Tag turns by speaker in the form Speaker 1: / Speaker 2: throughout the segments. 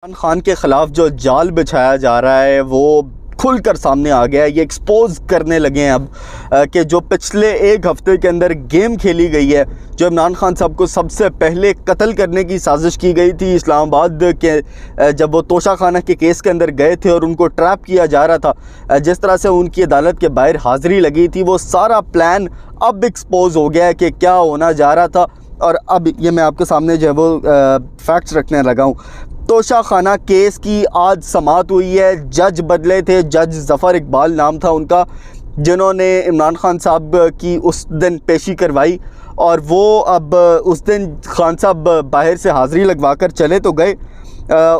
Speaker 1: इमरान खान के ख़िलाफ़ जो जाल बिछाया जा रहा है वो खुलकर सामने आ गया है। ये एक्सपोज करने लगे हैं अब कि जो पिछले एक हफ़्ते के अंदर गेम खेली गई है, जो इमरान खान साहब को सबसे पहले कत्ल करने की साजिश की गई थी इस्लामाबाद के, जब वो तोशा खाना के केस के अंदर गए थे और उनको ट्रैप किया जा रहा था, जिस तरह से उनकी अदालत के बाहर हाज़िरी लगी थी, वो सारा प्लान अब एक्सपोज हो गया है कि क्या होना जा रहा था। और अब ये मैं आपके सामने जो है वो फैक्ट्स रखने लगा हूँ। तोशा खाना केस की आज समाअत हुई है। जज बदले थे, जज ज़फ़र इकबाल नाम था उनका, जिन्होंने इमरान खान साहब की उस दिन पेशी करवाई और वो अब उस दिन खान साहब बाहर से हाज़िरी लगवा कर चले तो गए।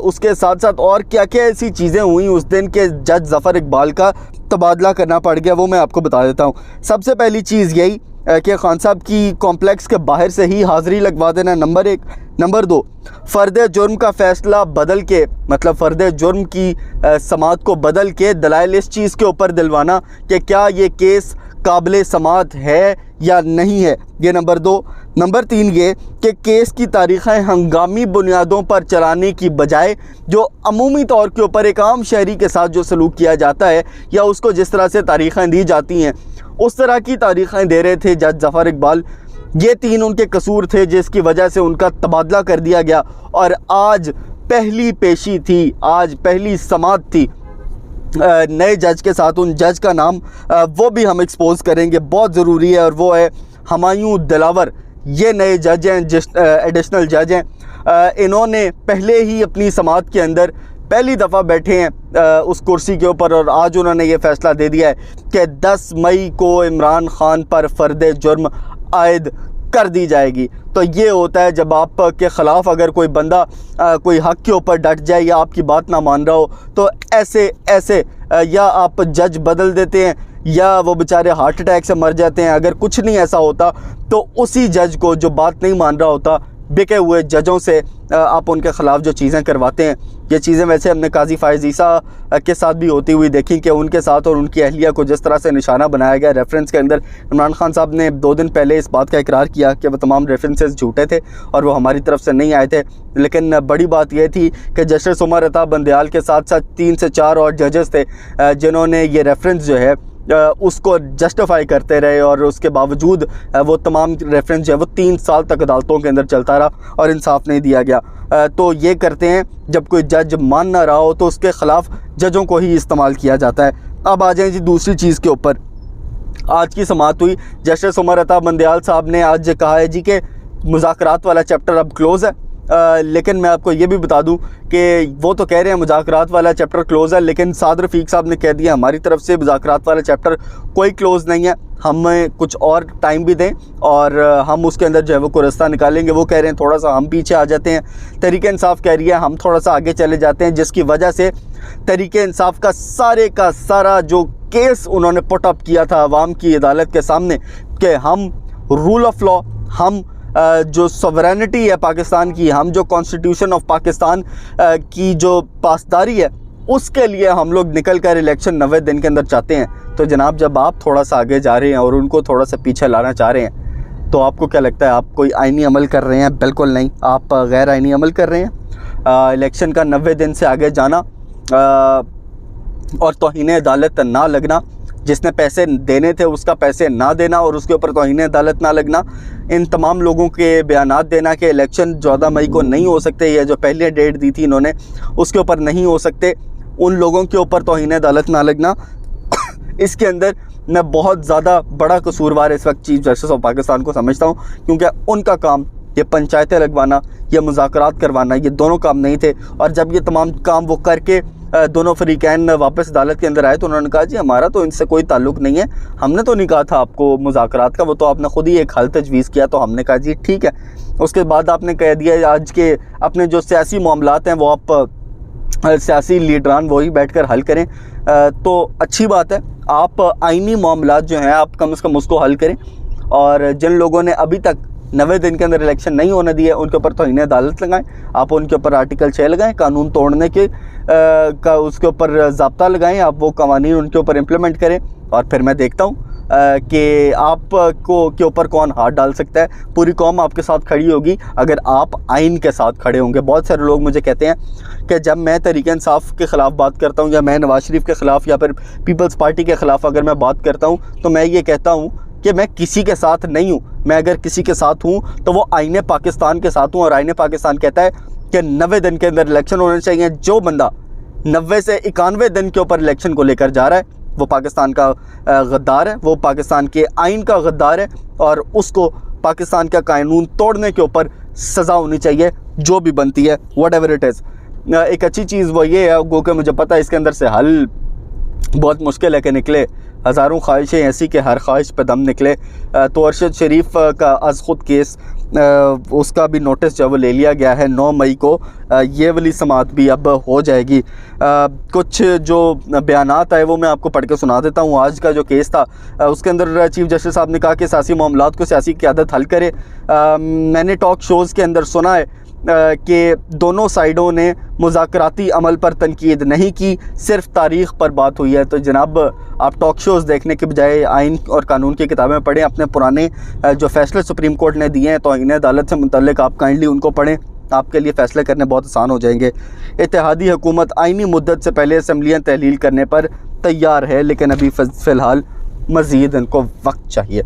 Speaker 1: उसके साथ साथ और क्या क्या ऐसी चीज़ें हुई उस दिन के जज ज़फ़र इकबाल का तबादला करना पड़ गया, वो मैं आपको बता देता हूँ। सबसे पहली चीज़ यही कि खान साहब की कॉम्प्लेक्स के बाहर से ही हाज़िरी लगवा देना, नंबर एक। नंबर दो, फ़र्द जुर्म का फ़ैसला बदल के, मतलब फ़र्द जुर्म की समाअत को बदल के दलाइल इस चीज़ के ऊपर दिलवाना कि क्या ये केस काबिल समाअत है या नहीं है, ये नंबर दो। नंबर तीन ये कि केस की तारीख़ें हंगामी बुनियादों पर चलाने की बजाय जो अमूमी तौर के ऊपर एक आम शहरी के साथ जो सलूक किया जाता है या उसको जिस तरह से तारीख़ें दी जाती हैं उस तरह की तारीख़ें दे रहे थे जज ज़फ़र इकबाल। ये तीन उनके कसूर थे जिसकी वजह से उनका तबादला कर दिया गया। और आज पहली पेशी थी, आज पहली समाअत थी नए जज के साथ। उन जज का नाम वो भी हम एक्सपोज करेंगे, बहुत ज़रूरी है, और वो है हुमायूं दिलावर। ये नए जज हैं, एडिशनल जज हैं। इन्होंने पहले ही अपनी समाअत के अंदर पहली दफ़ा बैठे हैं उस कुर्सी के ऊपर और आज उन्होंने ये फ़ैसला दे दिया है कि 10 मई को इमरान खान पर फ़र्द जुर्म आयद कर दी जाएगी। तो ये होता है जब आपके ख़िलाफ़ अगर कोई बंदा कोई हक़ के ऊपर डट जाए या आपकी बात ना मान रहा हो तो ऐसे या आप जज बदल देते हैं या वो बेचारे हार्ट अटैक से मर जाते हैं। अगर कुछ नहीं ऐसा होता तो उसी जज को जो बात नहीं मान रहा होता, बिके हुए जजों से आप उनके ख़िलाफ़ जो चीज़ें करवाते हैं, ये चीज़ें वैसे हमने काजी फ़ाइज़ ईसा के साथ भी होती हुई देखी कि उनके साथ और उनकी अहलिया को जिस तरह से निशाना बनाया गया। रेफरेंस के अंदर इमरान खान साहब ने 2 दिन पहले इस बात का इकरार किया कि वो तमाम रेफरेंसेस झूठे थे और वो हमारी तरफ से नहीं आए थे। लेकिन बड़ी बात यह थी कि जस्टिस उमर अता बंदयाल के साथ साथ 3 से 4 और जजेस थे जिन्होंने ये रेफरेंस जो है उसको जस्टिफाई करते रहे और उसके बावजूद वो तमाम रेफरेंस जो है वो 3 साल तक अदालतों के अंदर चलता रहा और इंसाफ नहीं दिया गया। तो ये करते हैं जब कोई जज मान ना रहा हो तो उसके ख़िलाफ़ जजों को ही इस्तेमाल किया जाता है। अब आ जाएँ जी दूसरी चीज़ के ऊपर। आज की समाअत हुई, जस्टिस उमर अता बंदयाल साहब ने आज कहा है जी कि मुज़ाकरात वाला चैप्टर अब क्लोज़ है। लेकिन मैं आपको ये भी बता दूं कि वो तो कह रहे हैं मुज़ाकरात वाला चैप्टर क्लोज़ है, लेकिन साद रफ़ीक साहब ने कह दिया हमारी तरफ से मुज़ाकरात वाला चैप्टर कोई क्लोज़ नहीं है, हमें कुछ और टाइम भी दें और हम उसके अंदर जो है वो कोई रास्ता निकालेंगे। वो कह रहे हैं थोड़ा सा हम पीछे आ जाते हैं, तहरीक इंसाफ कह रही है हम थोड़ा सा आगे चले जाते हैं, जिसकी वजह से तहरीक इंसाफ का सारा जो केस उन्होंने पुट अप किया था अवाम की अदालत के सामने कि हम रूल ऑफ लॉ, हम जो सॉवरेनिटी है पाकिस्तान की, हम जो कॉन्स्टिट्यूशन ऑफ पाकिस्तान की जो पासदारी है उसके लिए हम लोग निकल कर इलेक्शन 90 दिन के अंदर चाहते हैं। तो जनाब जब आप थोड़ा सा आगे जा रहे हैं और उनको थोड़ा सा पीछे लाना चाह रहे हैं तो आपको क्या लगता है आप कोई आईनी अमल कर रहे हैं? बिल्कुल नहीं, आप गैर आईनी अमल कर रहे हैं। इलेक्शन का 90 दिन से आगे जाना और तौहीन अदालत ना लगना, जिसने पैसे देने थे उसका पैसे ना देना और उसके ऊपर तौहीन अदालत ना लगना, इन तमाम लोगों के बयानात देना कि इलेक्शन 14 मई को नहीं हो सकते, या जो पहले डेट दी थी इन्होंने उसके ऊपर नहीं हो सकते, उन लोगों के ऊपर तौहीन अदालत ना लगना, इसके अंदर मैं बहुत ज़्यादा बड़ा कसूरवार इस वक्त चीफ जस्टिस ऑफ पाकिस्तान को समझता हूँ, क्योंकि उनका काम ये पंचायतें लगवाना, ये मुज़ाकरात करवाना, ये दोनों काम नहीं थे। और जब ये तमाम काम वो करके दोनों फरीकैन वापस अदालत के अंदर आए तो उन्होंने कहा जी हमारा तो इनसे कोई ताल्लुक़ नहीं है, हमने तो नहीं कहा था आपको मुज़ाकरात का, वो तो आपने ख़ुद ही एक हल तजवीज़ किया। तो हमने कहा जी ठीक है। उसके बाद आपने कह दिया आज के अपने जो सियासी मामलात हैं वो आप सियासी लीडरान वही बैठकर हल करें, तो अच्छी बात है। आप आइनी मामलात जो हैं आप कम से कम उसको हल करें। और जिन लोगों ने अभी तक 90 दिन के अंदर इलेक्शन नहीं होने दिए उनके ऊपर तौहीन अदालत लगाएं, आप उनके ऊपर आर्टिकल 6 लगाएं, कानून तोड़ने के का उसके ऊपर ज़ाब्ता लगाएं, आप वो कवानीन उनके ऊपर इम्प्लीमेंट करें और फिर मैं देखता हूँ कि आप को के ऊपर कौन हाथ डाल सकता है। पूरी कौम आपके साथ खड़ी होगी अगर आप आइन के साथ खड़े होंगे। बहुत सारे लोग मुझे कहते हैं कि जब मैं तहरीक इंसाफ के ख़िलाफ़ बात करता हूँ या मैं नवाज शरीफ के ख़िलाफ़ या फिर पीपल्स पार्टी के ख़िलाफ़ अगर मैं बात करता हूँ तो मैं ये कहता हूँ कि मैं किसी के साथ नहीं हूँ। मैं अगर किसी के साथ हूँ तो वो आईने पाकिस्तान के साथ हूँ, और आईने पाकिस्तान कहता है कि 90 दिन के अंदर इलेक्शन होने चाहिए। जो बंदा 90 से 91 दिन के ऊपर इलेक्शन को लेकर जा रहा है वो पाकिस्तान का गद्दार है, वो पाकिस्तान के आइन का गद्दार है, और उसको पाकिस्तान का कानून तोड़ने के ऊपर सज़ा होनी चाहिए जो भी बनती है, वट एवर इट इज़। एक अच्छी चीज़ वो ये है, गो कि मुझे पता है इसके अंदर से हल बहुत मुश्किल है कि निकले, हज़ारों ख्वाहिशें ऐसी कि हर ख्वाहिश पे दम निकले। तो अरशद शरीफ का अज़ ख़ुद केस उसका भी नोटिस जो वो ले लिया गया है 9 मई को। ये वाली समाअत भी अब हो जाएगी। कुछ जो बयानात आए वो मैं आपको पढ़ के सुना देता हूँ। आज का जो केस था उसके अंदर चीफ़ जस्टिस साहब ने कहा कि सियासी मामलात को सियासी क़यादत हल करे। मैंने टॉक शोज़ के अंदर सुना है कि दोनों साइडों ने मुज़ाकराती अमल पर तनकीद नहीं की, सिर्फ तारीख़ पर बात हुई है। तो जनाब आप टॉक शोज़ देखने के बजाय आइन और कानून की किताबें पढ़ें। अपने पुराने जो फ़ैसले सुप्रीम कोर्ट ने दिए हैं तौहीन अदालत से मुतल्लिक़ आप काइंडली उनको पढ़ें, आपके लिए फ़ैसले करने बहुत आसान हो जाएंगे। इत्तेहादी हुकूमत आइनी मुद्दत से पहले असम्बलियाँ तहलील करने पर तैयार है, लेकिन अभी फ़िलहाल मज़ीद इनको वक्त चाहिए।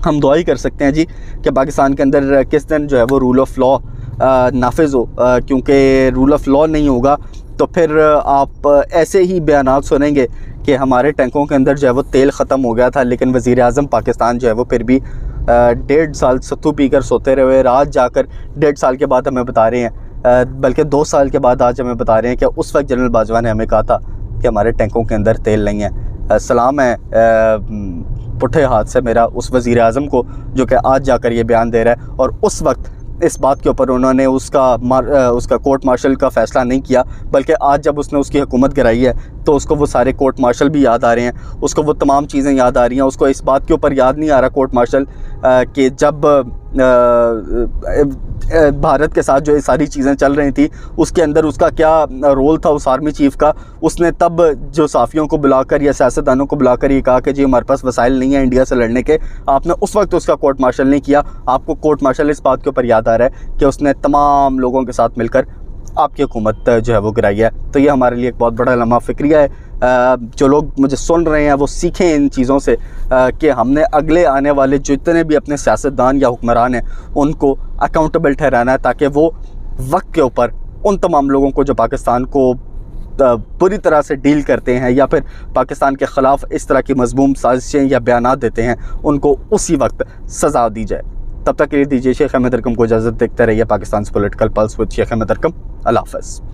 Speaker 1: हम दुआ ही कर सकते हैं जी कि पाकिस्तान के अंदर किस दिन जो है वो रूल ऑफ़ लॉ नाफिज हो, क्योंकि रूल ऑफ़ लॉ नहीं होगा तो फिर आप ऐसे ही बयानात सुनेंगे कि हमारे टैंकों के अंदर जो है वो तेल ख़त्म हो गया था, लेकिन वज़ीर आज़म पाकिस्तान जो है वो फिर भी 1.5 साल सत्तू पीकर सोते रहे। आज जाकर 1.5 साल के बाद हमें बता रहे हैं, बल्कि 2 साल के बाद आज हमें बता रहे हैं कि उस वक्त जनरल बाजवा ने हमें कहा था कि हमारे टैंकों के अंदर तेल नहीं है। सलाम है पुठे हाथ से मेरा उस वज़ीर आज़म को जो कि आज जाकर ये बयान दे रहा है, और उस वक्त इस बात के ऊपर उन्होंने उसका कोर्ट मार्शल का फ़ैसला नहीं किया, बल्कि आज जब उसने उसकी हुकूमत गिराई है तो उसको वो सारे कोर्ट मार्शल भी याद आ रहे हैं, उसको वो तमाम चीज़ें याद आ रही हैं। उसको इस बात के ऊपर याद नहीं आ रहा कोर्ट मार्शल कि जब भारत के साथ जो ये सारी चीज़ें चल रही थी उसके अंदर उसका क्या रोल था उस आर्मी चीफ़ का। उसने तब जो साफ़ियों को बुलाकर या सियासतदानों को बुलाकर ये कहा कि जी हमारे पास वसाइल नहीं है इंडिया से लड़ने के। आपने उस वक्त उसका कोर्ट मार्शल नहीं किया। आपको कोर्ट मार्शल इस बात के ऊपर याद आ रहा है कि उसने तमाम लोगों के साथ मिलकर आपकी हुकूमत जो है वो गिराई है। तो ये हमारे लिए एक बहुत बड़ा लम्हा फ़िक्रिया है। जो लोग मुझे सुन रहे हैं वो सीखें इन चीज़ों से कि हमने अगले आने वाले जितने भी अपने सियासतदान या हुक्मरान हैं उनको अकाउंटेबल ठहराना है, ताकि वो वक्त के ऊपर उन तमाम लोगों को जो पाकिस्तान को पूरी तरह से डील करते हैं या फिर पाकिस्तान के ख़िलाफ़ इस तरह की मज़मूम साजिशें या बयानात देते हैं उनको उसी वक्त सज़ा दी जाए। तब तक के लिए दीजिए शेख अहमद अरकम को इजाज़त। देखते रहिए Pakistan political pulse with Sheikh Ahmad Arqam. अल्लाह हाफ़िज़।